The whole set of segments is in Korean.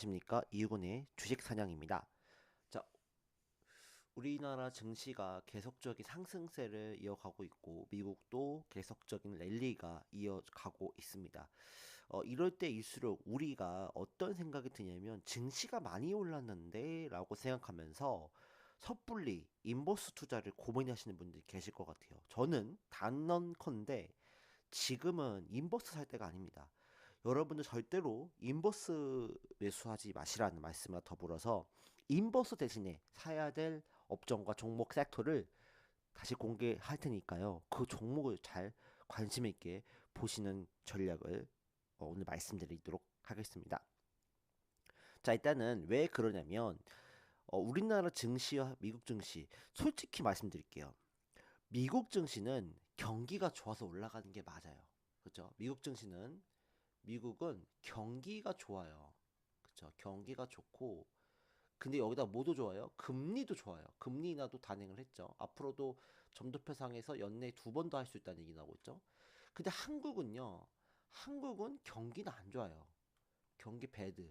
안녕하십니까 이유근의 주식 사냥입니다. 자, 우리나라 증시가 계속적인 상승세를 이어가고 있고 미국도 계속적인 랠리가 이어가고 있습니다. 이럴 때일수록 우리가 어떤 생각이 드냐면 증시가 많이 올랐는데 라고 생각하면서 섣불리 인버스 투자를 고민하시는 분들이 계실 것 같아요. 저는 단언컨대 지금은 인버스 살 때가 아닙니다. 여러분들 절대로 인버스 매수하지 마시라는 말씀과 더불어서 인버스 대신에 사야 될 업종과 종목 섹터를 다시 공개할 테니까요. 그 종목을 잘 관심 있게 보시는 전략을 오늘 말씀드리도록 하겠습니다. 자, 일단은 왜 그러냐면 우리나라 증시와 미국 증시 솔직히 말씀드릴게요. 미국 증시는 경기가 좋아서 올라가는 게 맞아요. 그렇죠? 미국은 경기가 좋아요. 그렇죠? 경기가 좋고 근데 여기다 뭐도 좋아요? 금리도 좋아요. 금리 인하도 단행을 했죠. 앞으로도 점도표상에서 연내 두 번 더 할 수 있다는 얘기 나오고 있죠. 근데 한국은요. 한국은 경기는 안 좋아요. 경기 배드.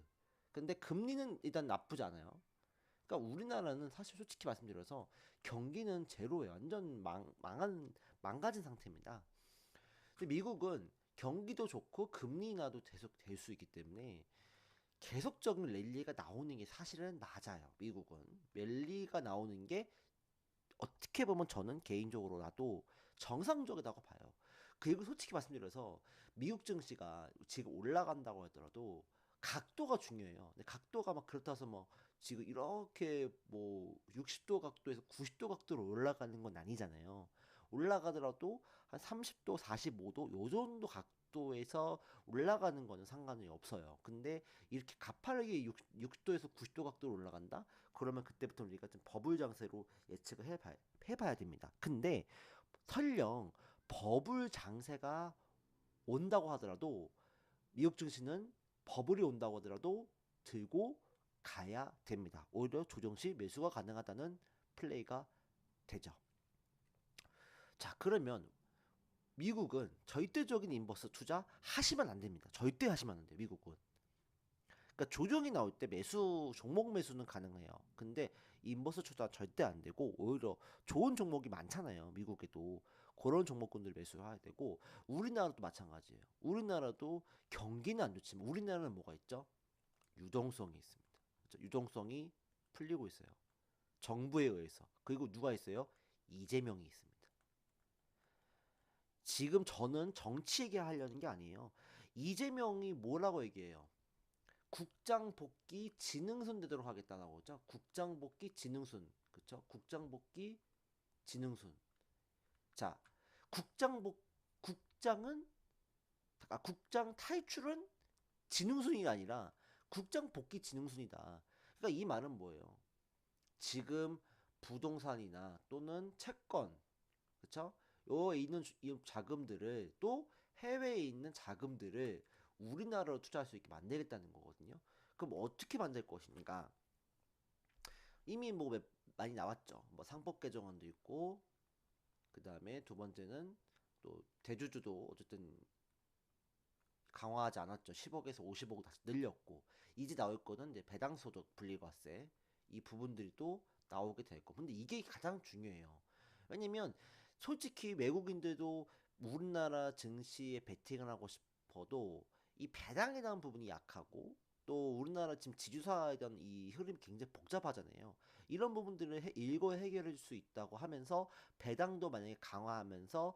근데 금리는 일단 나쁘지 않아요. 그러니까 우리나라는 사실 솔직히 말씀드려서 경기는 제로예요. 완전 망가진 상태입니다. 근데 미국은 경기도 좋고 금리 인하도 계속 될 수 있기 때문에 계속적인 랠리가 나오는 게 사실은 낮아요. 미국은 랠리가 나오는 게 어떻게 보면 저는 개인적으로라도 정상적이라고 봐요. 그리고 솔직히 말씀드려서 미국 증시가 지금 올라간다고 하더라도 각도가 중요해요. 근데 각도가 막 그렇다고 해서 뭐 지금 이렇게 뭐 60도 각도에서 90도 각도로 올라가는 건 아니잖아요. 올라가더라도 한 30도, 45도 요 정도 각도에서 올라가는 거는 상관이 없어요. 근데 이렇게 가파르게 60도에서 90도 각도로 올라간다? 그러면 그때부터 우리가 좀 버블 장세로 예측을 해봐야 됩니다. 근데 설령 버블 장세가 온다고 하더라도 미국 증시는 버블이 온다고 하더라도 들고 가야 됩니다. 오히려 조정 시 매수가 가능하다는 플레이가 되죠. 자, 그러면 미국은 절대적인 인버스 투자 하시면 안 됩니다. 절대 하시면 안 돼요, 미국은. 그러니까 조정이 나올 때 매수 종목 매수는 가능해요. 근데 인버스 투자 절대 안 되고 오히려 좋은 종목이 많잖아요. 미국에도 그런 종목군들 매수해야 되고 우리나라도 마찬가지예요. 우리나라도 경기는 안 좋지만 우리나라는 뭐가 있죠? 유동성이 있습니다. 그렇죠? 유동성이 풀리고 있어요. 정부에 의해서. 그리고 누가 있어요? 이재명이 있습니다. 지금 저는 정치 얘기하려는 게 아니에요. 이재명이 뭐라고 얘기해요? 국장 복귀 지능순 되도록 하겠다라고 하죠. 국장 복귀 지능순. 그렇죠? 국장 복귀 지능순. 자, 국장은 국장 탈출은 지능순이 아니라 국장 복귀 지능순이다. 그러니까 이 말은 뭐예요? 지금 부동산이나 또는 채권, 그렇죠? 요 있는 이 자금들을 또 해외에 있는 자금들을 우리나라로 투자할 수 있게 만들겠다는 거거든요. 그럼 어떻게 만들 것인가? 이미 뭐 많이 나왔죠. 뭐 상법 개정안도 있고, 그 다음에 두 번째는 또 대주주도 어쨌든 강화하지 않았죠. 10억에서 50억을 다시 늘렸고, 이제 나올 거는 이제 배당소득 분리과세 이 부분들이 또 나오게 될 거. 근데 이게 가장 중요해요. 왜냐면 솔직히 외국인들도 우리나라 증시에 베팅을 하고 싶어도 이 배당에 대한 부분이 약하고 또 우리나라 지금 지주사에 대한 이 흐름이 굉장히 복잡하잖아요. 이런 부분들을 일거 해결해 줄 수 있다고 하면서 배당도 만약에 강화하면서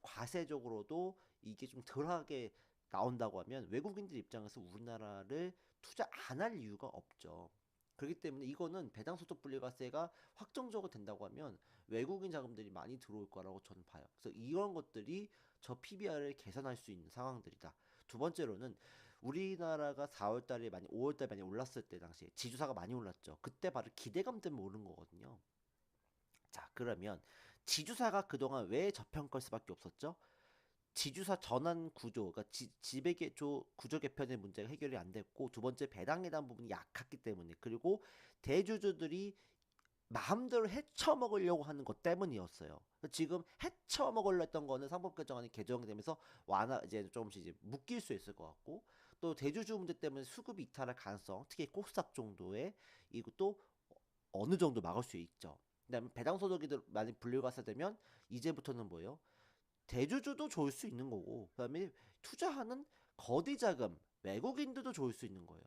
과세적으로도 이게 좀 덜하게 나온다고 하면 외국인들 입장에서 우리나라를 투자 안 할 이유가 없죠. 그렇기 때문에 이거는 배당소득 분리과세가 확정적으로 된다고 하면 외국인 자금들이 많이 들어올 거라고 저는 봐요. 그래서 이런 것들이 저 PBR을 개선할 수 있는 상황들이다. 두 번째로는 우리나라가 4월 달에 5월 달에 많이 올랐을 때 당시에 지주사가 많이 올랐죠. 그때 바로 기대감 때문에 오른 거거든요. 자, 그러면 지주사가 그동안 왜 저평가할 수밖에 없었죠? 지주사 전환 구조, 그러니까 지배계조 구조 개편의 문제가 해결이 안 됐고, 두 번째 배당에 대한 부분이 약했기 때문에, 그리고 대주주들이 마음대로 헤쳐먹으려고 하는 것 때문이었어요. 지금 헤쳐먹으려 했던 거는 상법 개정안이 개정되면서 완화 이제 조금씩 이제 묶일 수 있을 것 같고 또 대주주 문제 때문에 수급이 이탈할 가능성, 특히 코스닥 정도의 이것도 어느 정도 막을 수 있죠. 그다음에 배당 소득이들 많이 분류가 되면 이제부터는 뭐예요? 대주주도 좋을 수 있는 거고, 그다음에 투자하는 거디 자금 외국인들도 좋을 수 있는 거예요.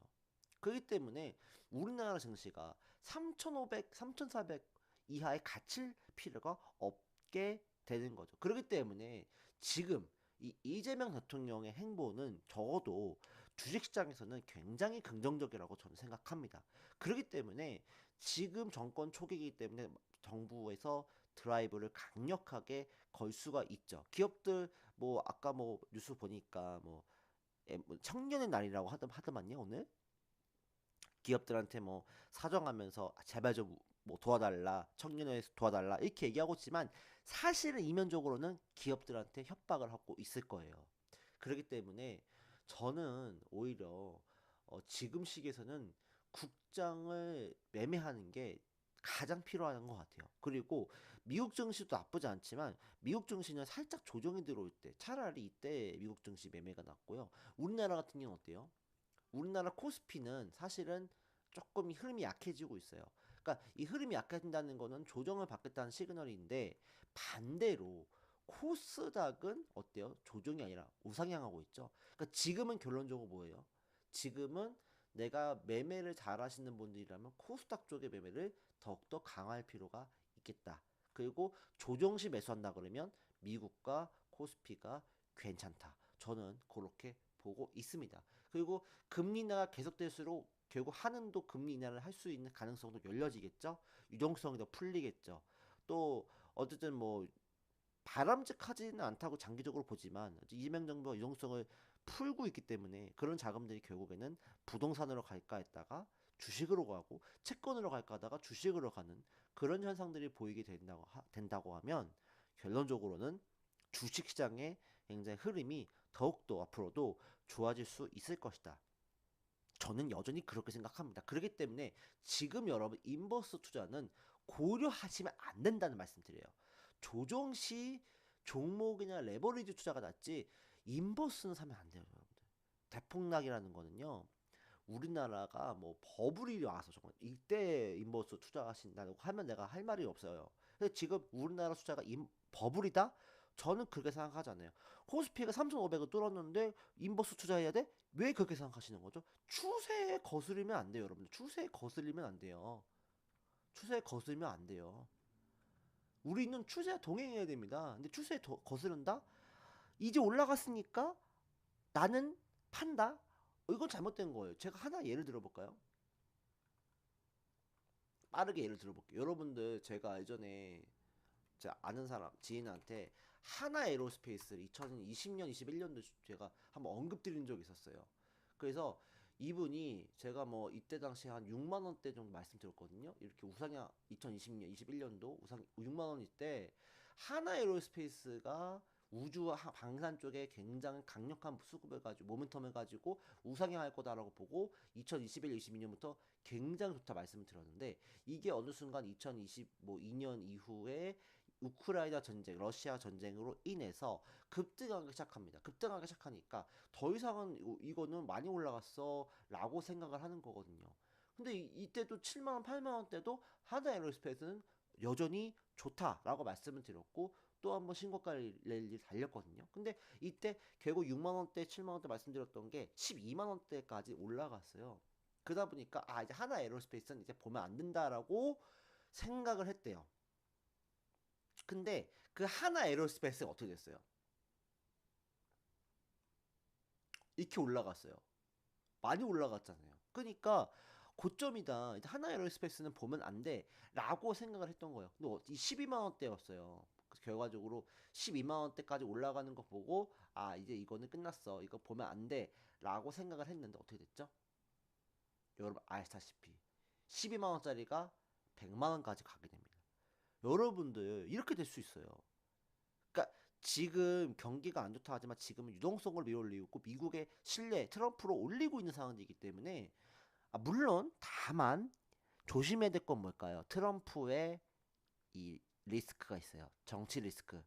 그렇기 때문에 우리나라 증시가 3,500, 3,400 이하에 갇힐 필요가 없게 되는 거죠. 그렇기 때문에 지금 이 이재명 대통령의 행보는 적어도 주식시장에서는 굉장히 긍정적이라고 저는 생각합니다. 그렇기 때문에 지금 정권 초기이기 때문에 정부에서 드라이브를 강력하게 걸 수가 있죠. 기업들 뭐 아까 뭐 뉴스 보니까 뭐 청년의 날이라고 하더만요 오늘. 기업들한테 뭐 사정하면서 제발 좀 뭐 도와달라, 청년을 도와달라 이렇게 얘기하고 있지만 사실은 이면적으로는 기업들한테 협박을 하고 있을 거예요. 그렇기 때문에 저는 오히려 지금 시기에서는 국장을 매매하는 게 가장 필요한 것 같아요. 그리고 미국 증시도 나쁘지 않지만 미국 증시는 살짝 조정이 들어올 때 차라리 이때 미국 증시 매매가 낫고요. 우리나라 같은 경우는 어때요? 우리나라 코스피는 사실은 조금 흐름이 약해지고 있어요. 그러니까 이 흐름이 약해진다는 거는 조정을 받겠다는 시그널인데 반대로 코스닥은 어때요? 조정이 아니라 우상향하고 있죠. 그러니까 지금은 결론적으로 뭐예요? 지금은 내가 매매를 잘 하시는 분들이라면 코스닥 쪽의 매매를 더욱더 강화할 필요가 있겠다. 그리고 조정시 매수한다 그러면 미국과 코스피가 괜찮다. 저는 그렇게 보고 있습니다. 그리고 금리 인하가 계속될수록 결국 한은도 금리 인하를 할 수 있는 가능성도 열려지겠죠. 유동성이 더 풀리겠죠. 또 어쨌든 뭐 바람직하지는 않다고 장기적으로 보지만 이재명 정부가 유동성을 풀고 있기 때문에 그런 자금들이 결국에는 부동산으로 갈까 했다가 주식으로 가고 채권으로 갈까 하다가 주식으로 가는 그런 현상들이 보이게 된다고 하면 결론적으로는 주식시장의 굉장히 흐름이 더욱더 앞으로도 좋아질 수 있을 것이다. 저는 여전히 그렇게 생각합니다. 그렇기 때문에 지금 여러분 인버스 투자는 고려하시면 안 된다는 말씀드려요. 조정 시 종목이나 레버리지 투자가 낫지 인버스는 사면 안 돼요, 여러분들. 대폭락이라는 거는요. 우리나라가 뭐 버블이 와서 정말 이때 인버스 투자하신다고 하면 내가 할 말이 없어요. 근데 지금 우리나라 투자가 버블이다? 저는 그렇게 생각하잖아요. 코스피가 3,500을 뚫었는데 인버스 투자해야 돼? 왜 그렇게 생각하시는 거죠? 추세에 거스르면 안 돼요, 여러분들. 추세에 거슬리면 안 돼요. 추세에 거슬리면 안 돼요. 우리는 추세에 동행해야 됩니다. 근데 추세에 거스른다? 이제 올라갔으니까 나는 판다? 이건 잘못된 거예요. 제가 하나 예를 들어볼까요? 빠르게 예를 들어볼게요. 여러분들 제가 예전에 제가 아는 사람 지인한테 하나 에로스페이스를 2020년, 21년도 제가 한번 언급드린 적이 있었어요. 그래서 이분이 제가 뭐 이때 당시에 한 6만 원대 정도 말씀드렸거든요. 이렇게 우상향 2020년, 21년도 우상 6만 원일 때 하나 에로스페이스가 우주 방산 쪽에 굉장히 강력한 수급을 가지고 모멘텀을 가지고 우상향할 거다라고 보고 2021, 22년부터 굉장히 좋다 말씀을 드렸는데 이게 어느 순간 2022년 이후에 우크라이나 전쟁, 러시아 전쟁으로 인해서 급등하기 시작합니다. 급등하기 시작하니까 더 이상은 이거는 많이 올라갔어 라고 생각을 하는 거거든요. 근데 이때도 7만 원, 8만 원대도 하나 에어로스페이스는 여전히 좋다라고 말씀을 드렸고 또 한 번 신고가 랠리 달렸거든요. 근데 이때 결국 6만 원대, 7만 원대 말씀드렸던 게 12만 원대까지 올라갔어요. 그러다 보니까 아 이제 하나 에어로스페이스는 이제 보면 안 된다라고 생각을 했대요. 근데 그 하나 에어로스페이스가 어떻게 됐어요? 이렇게 올라갔어요. 많이 올라갔잖아요. 그러니까 고점이다. 하나 에어로스페이스는 보면 안 돼. 라고 생각을 했던 거예요. 근데 이 12만 원대였어요. 결과적으로 12만 원대까지 올라가는 거 보고 아 이제 이거는 끝났어. 이거 보면 안 돼. 라고 생각을 했는데 어떻게 됐죠? 여러분 아시다시피 12만 원짜리가 100만 원까지 가게 됩니다. 여러분들 이렇게 될 수 있어요. 그러니까 지금 경기가 안 좋다 하지만 지금은 유동성을 밀어올리고 미국의 신뢰 트럼프로 올리고 있는 상황이기 때문에 물론 다만 조심해야 될 건 뭘까요? 트럼프의 이 리스크가 있어요. 정치 리스크.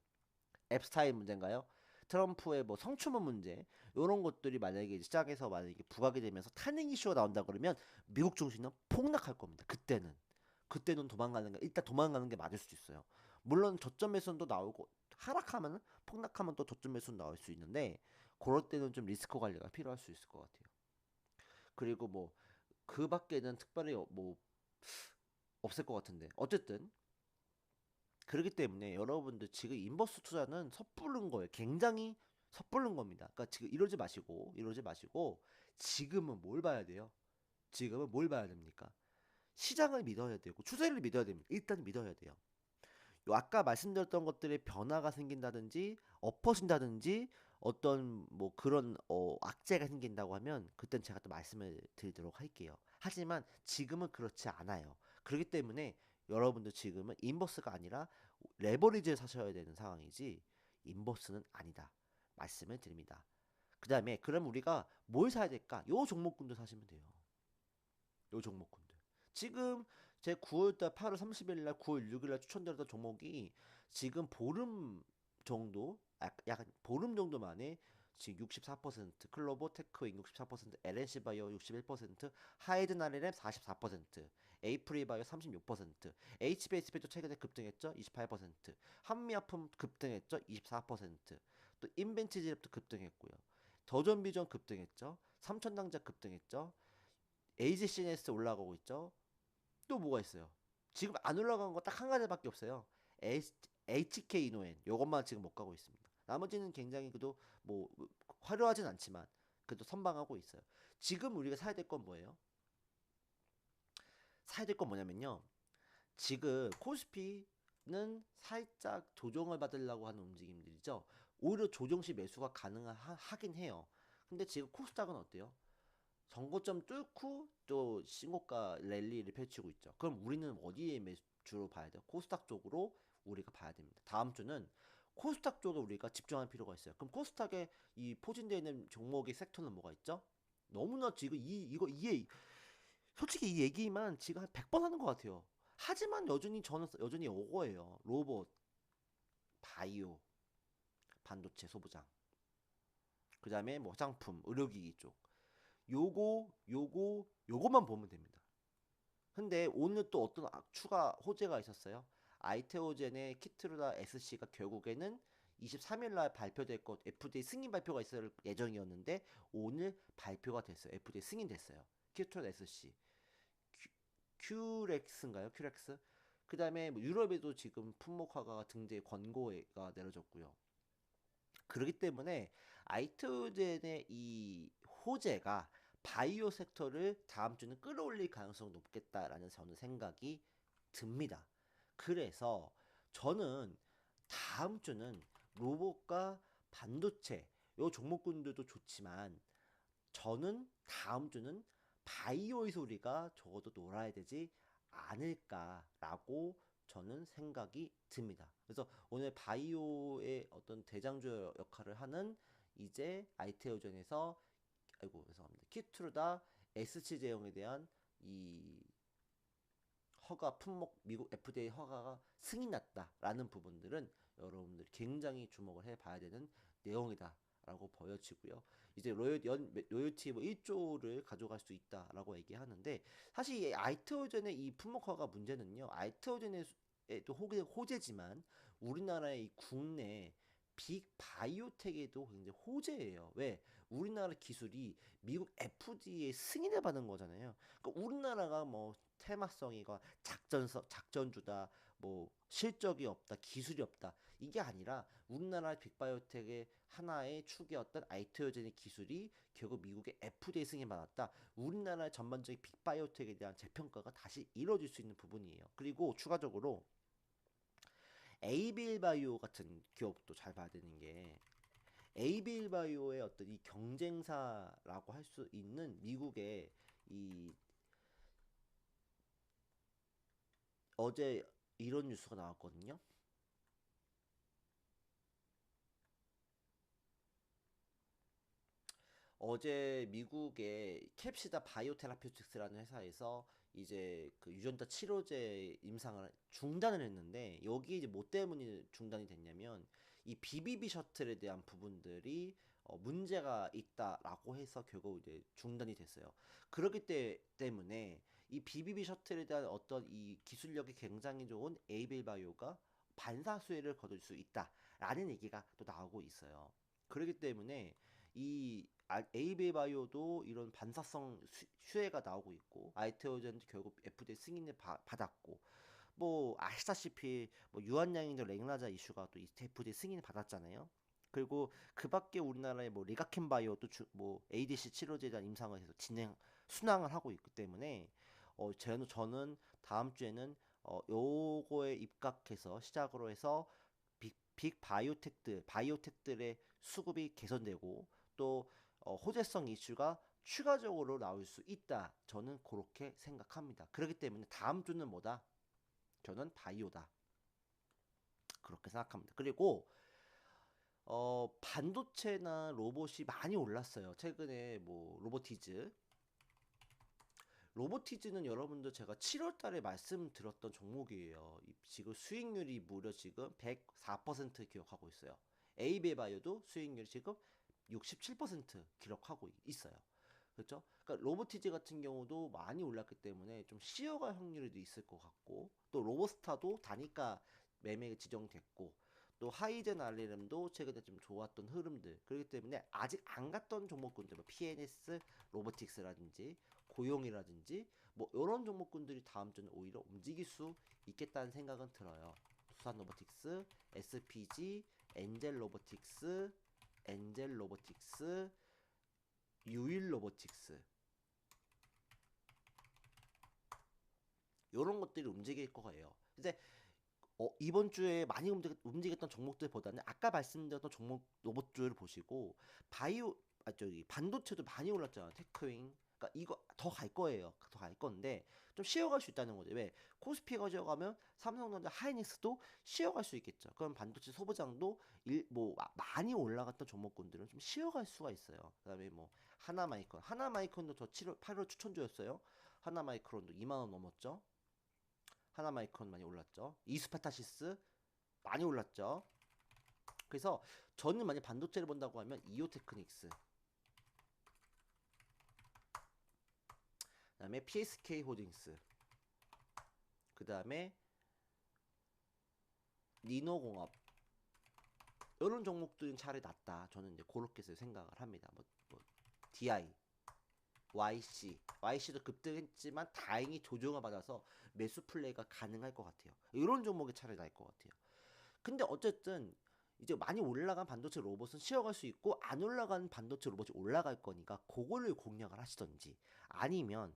앱스타인 문제인가요? 트럼프의 뭐 성추문 문제 이런 것들이 만약에 시장에서 만약에 부각이 되면서 탄핵 이슈가 나온다 그러면 미국 증시는 폭락할 겁니다. 그때는 일단 도망가는 게 맞을 수도 있어요. 물론 저점 매수도 나오고 하락하면 폭락하면 또 저점 매수 나올 수 있는데 그럴 때는 좀 리스크 관리가 필요할 수 있을 것 같아요. 그리고 뭐 그 밖에는 특별히 뭐 없을 것 같은데 어쨌든 그렇기 때문에 여러분들 지금 인버스 투자는 섣부른 거예요. 굉장히 섣부른 겁니다. 그러니까 지금 이러지 마시고 지금은 뭘 봐야 돼요? 지금은 뭘 봐야 됩니까? 시장을 믿어야 되고 추세를 믿어야 됩니다. 일단 믿어야 돼요. 요 아까 말씀드렸던 것들의 변화가 생긴다든지 엎어진다든지 어떤 뭐 그런 악재가 생긴다고 하면 그땐 제가 또 말씀을 드리도록 할게요. 하지만 지금은 그렇지 않아요. 그렇기 때문에 여러분들 지금은 인버스가 아니라 레버리지를 사셔야 되는 상황이지 인버스는 아니다. 말씀을 드립니다. 그 다음에 그럼 우리가 뭘 사야 될까? 요 종목군도 사시면 돼요. 요 종목군들. 지금 제 9월달 8월 30일 날 9월 6일 날 추천드렸던 종목이 지금 보름 정도 약간 보름 정도 만에 지금 64% 클로버 테크인 64% LNC 바이오 61% 하이든 알렌 44% 에이프리 바이오 36% HBSP도 최근에 급등했죠 28% 한미약품 급등했죠 24%또 인벤치제랩도 급등했고요 더존비전 급등했죠 삼천당자 급등했죠 AGCNS 올라가고 있죠. 또 뭐가 있어요? 지금 안 올라간 거 딱 한 가지밖에 없어요. HK 이노엔 요것만 지금 못 가고 있습니다. 나머지는 굉장히 그래도 뭐 화려하진 않지만 그래도 선방하고 있어요. 지금 우리가 사야 될 건 뭐예요? 사야 될 건 뭐냐면요. 지금 코스피는 살짝 조정을 받으려고 하는 움직임들이죠. 오히려 조정 시 매수가 가능하긴 해요. 근데 지금 코스닥은 어때요? 정고점 뚫고 또 신고가 랠리를 펼치고 있죠. 그럼 우리는 어디에 매주로 봐야 돼요? 코스닥 쪽으로 우리가 봐야 됩니다. 다음 주는 코스닥 쪽에 우리가 집중할 필요가 있어요. 그럼 코스닥에 이 포진되어 있는 종목의 섹터는 뭐가 있죠? 너무나 지금 이게 솔직히 이 얘기만 지금 한 100번 하는 것 같아요. 하지만 저는 여전히 이거예요. 로봇, 바이오, 반도체, 소부장. 그 다음에 뭐 화장품, 의료기기 쪽. 요거만 보면 됩니다. 근데 오늘 또 어떤 추가 호재가 있었어요. 아이테오젠의 키트루다 SC가 결국에는 23일 날 발표될 것 FDA 승인 발표가 있을 예정이었는데 오늘 발표가 됐어요. FDA 승인됐어요. 키트루다 SC. 큐렉스인가요? 큐렉스? 그다음에 뭐 유럽에도 지금 품목화가 등재 권고가 내려졌고요. 그렇기 때문에 아이트젠의 이 호재가 바이오 섹터를 다음 주는 끌어올릴 가능성이 높겠다라는 저는 생각이 듭니다. 그래서 저는 다음 주는 로봇과 반도체 요 종목군들도 좋지만 저는 다음 주는 바이오에서 우리가 적어도 놀아야 되지 않을까라고 저는 생각이 듭니다. 그래서 오늘 바이오의 어떤 대장주 역할을 하는 이제 아이테오전에서 아이고 죄송합니다. 키트루다 SC 제형에 대한 이 허가 품목 미국 FDA 허가가 승인났다라는 부분들은 여러분들이 굉장히 주목을 해봐야 되는 내용이다라고 보여지고요. 이제 로열티 뭐 1조를 가져갈 수 있다라고 얘기하는데 사실 이 아이트오젠의 이 품목 허가 문제는요. 아이트오젠에도 호재지만 우리나라의 이 국내 빅 바이오텍에도 굉장히 호재예요. 왜? 우리나라 기술이 미국 FDA에 승인을 받은 거잖아요. 그러니까 우리나라가 뭐 테마성이가 작전주다, 뭐 실적이 없다, 기술이 없다 이게 아니라 우리나라 빅바이오텍의 하나의 축이었던 아이트오젠의 기술이 결국 미국의 FDA 승인 받았다. 우리나라의 전반적인 빅바이오텍에 대한 재평가가 다시 이루어질 수 있는 부분이에요. 그리고 추가적으로 에이빌바이오 같은 기업도 잘 봐야 되는 게 에이빌바이오의 어떤 이 경쟁사라고 할 수 있는 미국의 이 어제 이런 뉴스가 나왔거든요. 어제 미국의 캡시다 바이오테라퓨틱스라는 회사에서 이제 그 유전자 치료제 임상을 중단을 했는데 여기 이제 뭐 때문에 중단이 됐냐면 이 BBB 셔틀에 대한 부분들이 문제가 있다라고 해서 결국 이제 중단이 됐어요. 그렇기 때문에 이 BBB 셔틀에 대한 어떤 이 기술력이 굉장히 좋은 에이빌 바이오가 반사 수혜를 거둘 수 있다라는 얘기가 또 나오고 있어요. 그렇기 때문에 이 에이빌 바이오도 이런 반사성 수혜가 나오고 있고 아이테오젠도 결국 FDA 승인을 받았고 뭐 아시다시피 뭐 유한양인도 랭라자 이슈가 또 FDA 승인을 받았잖아요. 그리고 그 밖에 우리나라의 뭐 리가켄 바이오도 뭐 ADC 치료제에 대한 임상을 해서 순항을 하고 있기 때문에 저는 다음 주에는 요거에 입각해서 시작으로 해서 빅 바이오텍들의 수급이 개선되고 또 호재성 이슈가 추가적으로 나올 수 있다. 저는 그렇게 생각합니다. 그렇기 때문에 다음 주는 뭐다? 저는 바이오다. 그렇게 생각합니다. 그리고 반도체나 로봇이 많이 올랐어요. 최근에 뭐 로보티즈는 여러분들 제가 7월 달에 말씀드렸던 종목이에요. 지금 수익률이 무려 지금 104% 기록하고 있어요. 에이베바이오도 수익률이 지금 67% 기록하고 있어요. 그렇죠? 그러니까 로보티즈 같은 경우도 많이 올랐기 때문에 좀 시어갈 확률도 있을 것 같고 또 로보스타도 단위가 매매가 지정됐고 또 하이젠 알리름도 최근에 좀 좋았던 흐름들 그렇기 때문에 아직 안 갔던 종목군들 뭐 PNS 로보틱스라든지 고용이라든지 뭐 이런 종목군들이 다음 주는 오히려 움직일 수 있겠다는 생각은 들어요. 두산 로보틱스, SPG, 엔젤 로보틱스, 유일 로보틱스 이런 것들이 움직일 거예요. 이제 이번 주에 많이 움직였던 종목들보다는 아까 말씀드렸던 종목 로봇주를 보시고 저기 반도체도 많이 올랐잖아요. 테크윙. 그러니까 이거 더 갈 거예요. 더 갈 건데 좀 쉬어갈 수 있다는 거죠. 왜? 코스피가 쉬어가면 삼성전자, 하이닉스도 쉬어갈 수 있겠죠. 그럼 반도체 소부장도 많이 올라갔던 종목군들은 좀 쉬어갈 수가 있어요. 그다음에 뭐 하나마이콘도 저 8월 추천주였어요. 하나마이크론도 2만 원 넘었죠. 하나마이크론 많이 올랐죠. 이스파타시스 많이 올랐죠. 그래서 저는 만약 반도체를 본다고 하면 이오테크닉스, 그다음에 PSK 홀딩스, 그다음에 니노공업 이런 종목들은 차라리 낫다. 저는 이제 그렇게 생각을 합니다. 뭐 DI, YC도 급등했지만 다행히 조정을 받아서 매수 플레이가 가능할 것 같아요. 이런 종목이 차라리 나을 것 같아요. 근데 어쨌든 이제 많이 올라간 반도체 로봇은 쉬어갈 수 있고 안 올라간 반도체 로봇이 올라갈 거니까 그거를 공략을 하시던지 아니면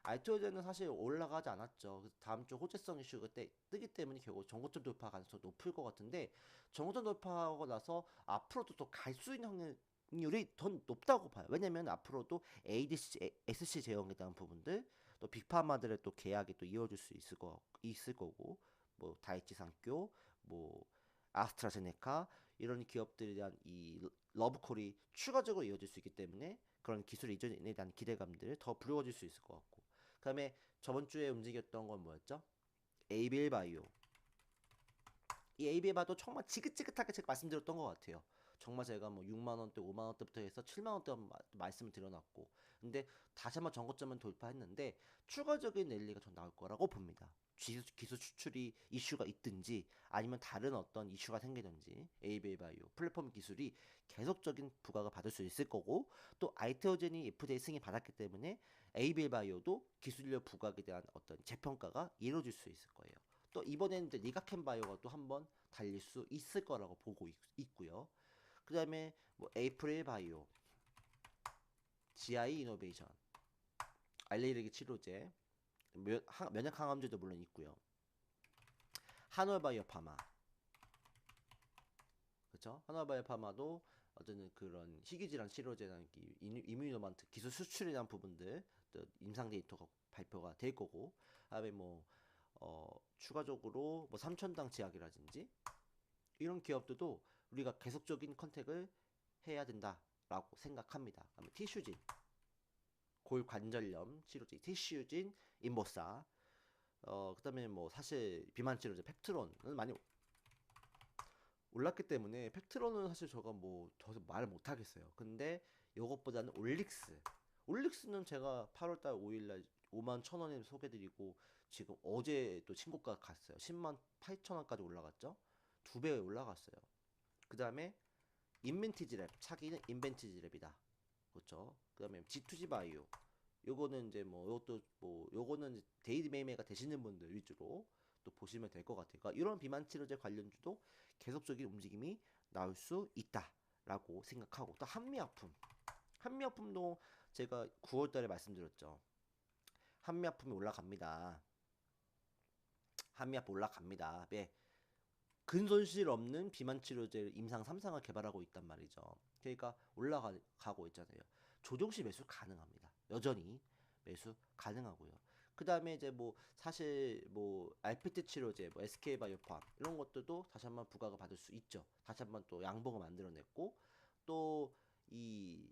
아이테오젠은 사실 올라가지 않았죠. 그래서 다음 주 호재성 이슈가 뜨기 때문에 결국 정고점 돌파 가능성이 높을 것 같은데 정고점 돌파하고 나서 앞으로도 더 갈 수 있는 확률이 더 높다고 봐요. 왜냐면 앞으로도 SC 제형에 대한 부분들 또 빅파마들의 또 계약이 또 이어질 수 있을 거고 뭐 다이치 산교 뭐 아스트라제네카 이런 기업들에 대한 이 러브콜이 추가적으로 이어질 수 있기 때문에 그런 기술 이전에 대한 기대감들 더 불거질 수 있을 것 같고 그다음에 저번 주에 움직였던 건 뭐였죠? 에이빌 바이오. 이 에이빌 바이오 정말 지긋지긋하게 제가 말씀드렸던 것 같아요. 정말 제가 뭐 6만 원대, 5만 원대부터 해서 7만 원대 말씀을 드려놨고, 근데 다시 한번 전고점은 돌파했는데 추가적인 랠리가 전 나올 거라고 봅니다. 기술 추출이 이슈가 있든지 아니면 다른 어떤 이슈가 생기든지 에이빌 바이오 플랫폼 기술이 계속적인 부각을 받을 수 있을 거고 또 아이테오젠이 FDA 승인 받았기 때문에 에이빌 바이오도 기술력 부각에 대한 어떤 재평가가 이루어질 수 있을 거예요. 또 이번에는 이제 리가켄 바이오가 또 한번 달릴 수 있을 거라고 보고 있고요. 그 다음에 뭐 에이프릴 바이오, GI 이노베이션, 알레르기 치료제, 면역 항암제도 물론 있고요. 한올바이오 파마, 그렇죠? 한올바이오 파마도 어떤 그런 희귀질환 치료제나 이뮤노만트 기술 수출에 대한 부분들 또 임상 데이터가 발표가 될 거고, 그다음에 뭐 추가적으로 뭐 삼천당 제약이라든지 이런 기업들도 우리가 계속적인 컨택을 해야 된다라고 생각합니다. 티슈진, 골관절염 치료제 티슈진, 인보사, 그다음에 뭐 사실 비만 치료제 펩트론은 많이 올랐기 때문에 팩트로는 사실 저가 뭐 더 말을 못 하겠어요. 근데 요것보다는 올릭스는 제가 8월달 5일날 5만 1천 원에 소개드리고 지금 어제 또 신고가 갔어요. 10만 8천 원까지 올라갔죠. 두 배 올라갔어요. 그 다음에 인벤티지 랩, 차기는 인벤티지 랩이다. 그렇죠. 그 다음에 G2G 바이오, 요거는 이제 뭐 요것도 뭐 요거는 데이리 매매가 되시는 분들 위주로 또 보시면 될 것 같아요. 그러니까 이런 비만 치료제 관련주도 계속적인 움직임이 나올 수 있다라고 생각하고, 또 한미약품도 제가 9월달에 말씀드렸죠. 한미약품이 올라갑니다. 한미약품 올라갑니다. 네. 근손실 없는 비만 치료제를 임상 3상을 개발하고 있단 말이죠. 그러니까 올라가고 있잖아요. 조정시 매수 가능합니다. 여전히 매수 가능하고요. 그 다음에 이제 뭐 사실 뭐 알피트 치료제, 뭐 SK바이오팜 이런 것들도 다시 한번 부각을 받을 수 있죠. 다시 한번 또 양봉을 만들어냈고, 또 이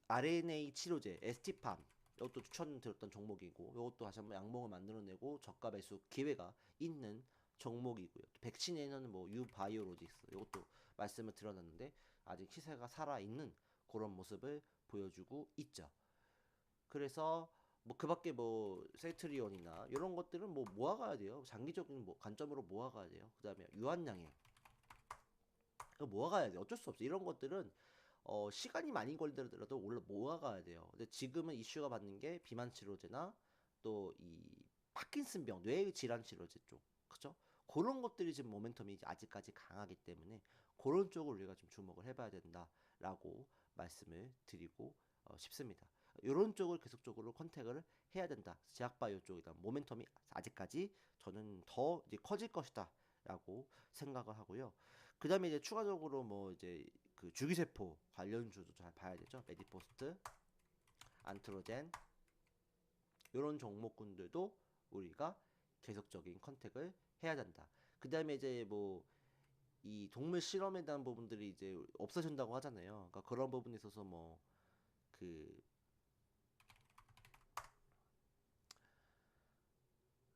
RNA 치료제 ST팜, 이것도 추천드렸던 종목이고, 이것도 다시 한번 양봉을 만들어내고 저가 매수 기회가 있는 종목이고요. 또 백신에는 뭐 유바이오로직스, 이것도 말씀을 드렸는데 아직 시세가 살아있는 그런 모습을 보여주고 있죠. 그래서 뭐 그밖에 뭐 셀트리온이나 이런 것들은 뭐 모아가야 돼요. 장기적인 뭐 관점으로 모아가야 돼요. 그다음에 유한양행, 이거 모아가야 돼요. 어쩔 수 없어. 이런 것들은 시간이 많이 걸리더라도 원래 모아가야 돼요. 근데 지금은 이슈가 받는 게 비만 치료제나 또 이 파킨슨병, 뇌 질환 치료제 쪽, 그죠? 그런 것들이 지금 모멘텀이 아직까지 강하기 때문에 그런 쪽을 우리가 좀 주목을 해봐야 된다라고 말씀을 드리고 싶습니다. 이런 쪽을 계속적으로 컨택을 해야 된다. 제약바이오 쪽이다. 모멘텀이 아직까지 저는 더 이제 커질 것이다라고 생각을 하고요. 그 다음에 이제 추가적으로 뭐 이제 그 주기세포 관련주도 잘 봐야 되죠. 메디포스트, 안트로젠 이런 종목군들도 우리가 계속적인 컨택을 해야 된다. 그 다음에 이제 뭐 이 동물 실험에 대한 부분들이 이제 없어진다고 하잖아요. 그러니까 그런 부분에 있어서 뭐그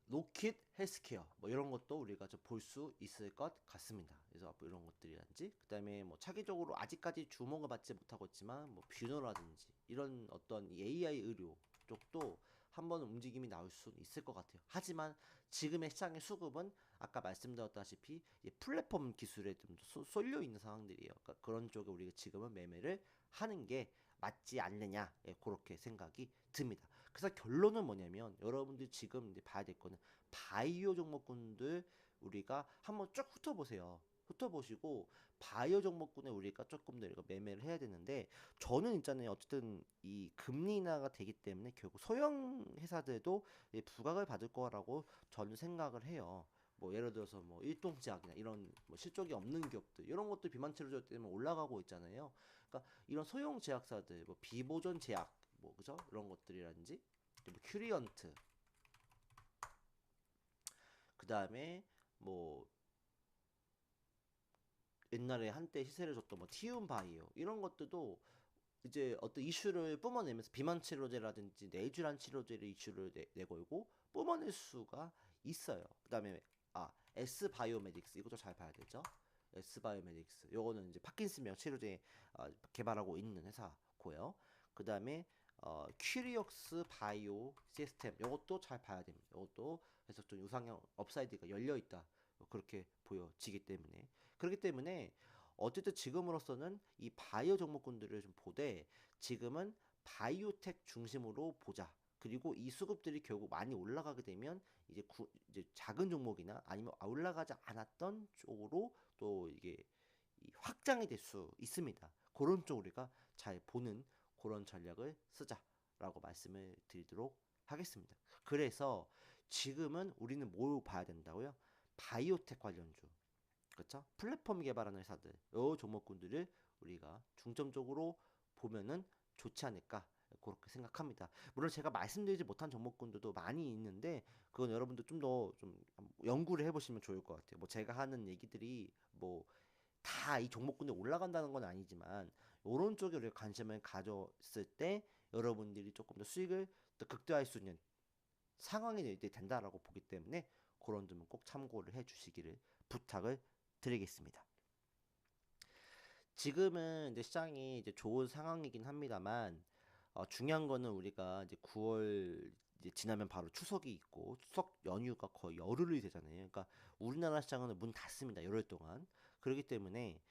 로킷 헬스케어 뭐 이런 것도 우리가 좀 볼 수 있을 것 같습니다. 그래서 앞으로 이런 것들이란지, 그다음에 뭐 차기적으로 아직까지 주목을 받지 못하고 있지만 뭐 뷰노라든지 이런 어떤 이 AI 의료 쪽도 한번 움직임이 나올 수 있을 것 같아요. 하지만 지금의 시장의 수급은 아까 말씀드렸다시피 이 플랫폼 기술에 좀 쏠려 있는 상황들이에요. 그러니까 그런 쪽에 우리가 지금은 매매를 하는 게 맞지 않느냐, 예, 그렇게 생각이 듭니다. 그래서 결론은 뭐냐면 여러분들 지금 이제 봐야 될 거는 바이오 종목군들 우리가 한번 쭉 훑어보세요. 훑어보시고 바이오 종목군에 우리가 조금 더 이거 매매를 해야 되는데, 저는 있잖아요. 어쨌든 이 금리 인하가 되기 때문에 결국 소형 회사들도 부각을 받을 거라고 저는 생각을 해요. 뭐 예를 들어서 뭐 일동제약이나 이런 뭐 실적이 없는 기업들 이런 것도 비만 치료제 때문에 올라가고 있잖아요. 그러니까 이런 소형 제약사들 뭐 비보존 제약 뭐 그죠? 이런 것들이라든지 뭐 큐리언트, 그 다음에 뭐 옛날에 한때 시세를 줬던 뭐 티움 바이오 이런 것들도 이제 어떤 이슈를 뿜어내면서 비만 치료제라든지 뇌질환 치료제를 이슈를 내걸고 뿜어낼 수가 있어요. 그 다음에 S 바이오메딕스 이것도 잘 봐야 되죠. S 바이오메딕스 요거는 이제 파킨슨병 치료제 개발하고 있는 회사고요. 그 다음에 큐리옥스 바이오 시스템 요것도 잘 봐야 됩니다. 요것도 그래서 좀 유상형 업사이드가 열려 있다 그렇게 보여지기 때문에, 그렇기 때문에 어쨌든 지금으로서는 이 바이오 종목군들을 좀 보되 지금은 바이오텍 중심으로 보자. 그리고 이 수급들이 결국 많이 올라가게 되면 이제 작은 종목이나 아니면 올라가지 않았던 쪽으로 또 이게 확장이 될 수 있습니다. 그런 쪽 우리가 잘 보는 그런 전략을 쓰자라고 말씀을 드리도록 하겠습니다. 그래서 지금은 우리는 뭘 봐야 된다고요? 바이오텍 관련주, 그렇죠? 플랫폼 개발하는 회사들, 요 종목군들을 우리가 중점적으로 보면은 좋지 않을까 그렇게 생각합니다. 물론 제가 말씀드리지 못한 종목군들도 많이 있는데 그건 여러분들 좀 더 좀 연구를 해보시면 좋을 것 같아요. 뭐 제가 하는 얘기들이 뭐 다 이 종목군에 올라간다는 건 아니지만 이런 쪽에 우리가 관심을 가졌을 때 여러분들이 조금 더 수익을 더 극대화할 수 있는 상황이 된다라고 보기 때문에 그런 점은 꼭 참고를 해 주시기를 부탁을 드리겠습니다. 지금은 이제 시장이 이제 좋은 상황이긴 합니다만 중요한 거는 우리가 이제 9월 이제 지나면 바로 추석이 있고 추석 연휴가 거의 열흘이 되잖아요. 그러니까 우리나라 시장은 문 닫습니다. 열흘 동안. 그렇기 때문에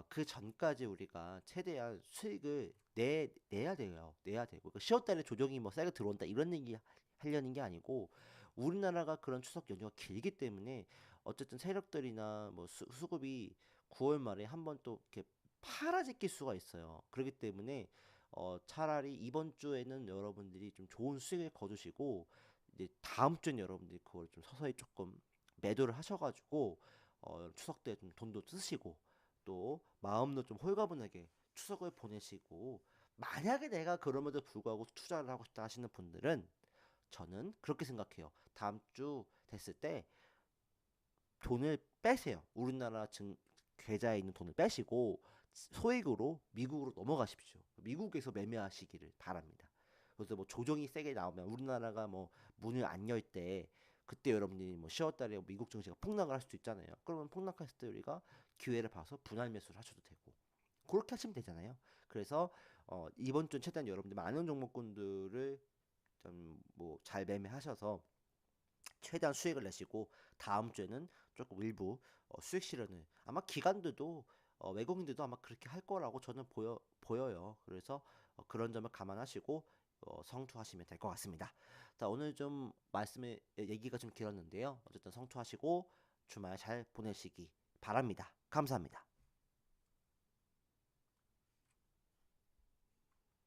그 전까지 우리가 최대한 수익을 내야 돼요. 내야 되고. 그러니까 10월 달에 조정이 뭐 세게 들어온다 이런 얘기 하려는 게 아니고 우리나라가 그런 추석 연휴가 길기 때문에 어쨌든 세력들이나 뭐 수급이 9월 말에 한번 또 이렇게 팔아제낄 수가 있어요. 그렇기 때문에 차라리 이번 주에는 여러분들이 좀 좋은 수익을 거두시고 이제 다음 주엔 여러분들이 그걸 좀 서서히 조금 매도를 하셔가지고 추석 때 좀 돈도 쓰시고 또 마음도 좀 홀가분하게 추석을 보내시고 만약에 내가 그럼에도 불구하고 투자를 하고 싶다 하시는 분들은 저는 그렇게 생각해요. 다음 주 됐을 때 돈을 빼세요. 우리나라 계좌에 있는 돈을 빼시고 소액으로 미국으로 넘어가십시오. 미국에서 매매하시기를 바랍니다. 그래서 뭐 조정이 세게 나오면 우리나라가 뭐 문을 안 열 때 그때 여러분들이 뭐 10월 달에 미국 증시가 폭락을 할 수도 있잖아요. 그러면 폭락했을 때 우리가 기회를 봐서 분할 매수를 하셔도 되고 그렇게 하시면 되잖아요. 그래서 이번 주 최대한 여러분들 많은 종목군들을 좀 뭐 잘 매매하셔서 최대한 수익을 내시고 다음 주에는 조금 일부 수익 실현을 아마 기관들도 외국인들도 아마 그렇게 할 거라고 저는 보여요. 그래서 그런 점을 감안하시고 성투하시면 될 것 같습니다. 자, 오늘 좀 말씀에 얘기가 좀 길었는데요. 어쨌든 성투하시고 주말 잘 보내시기 바랍니다. 감사합니다.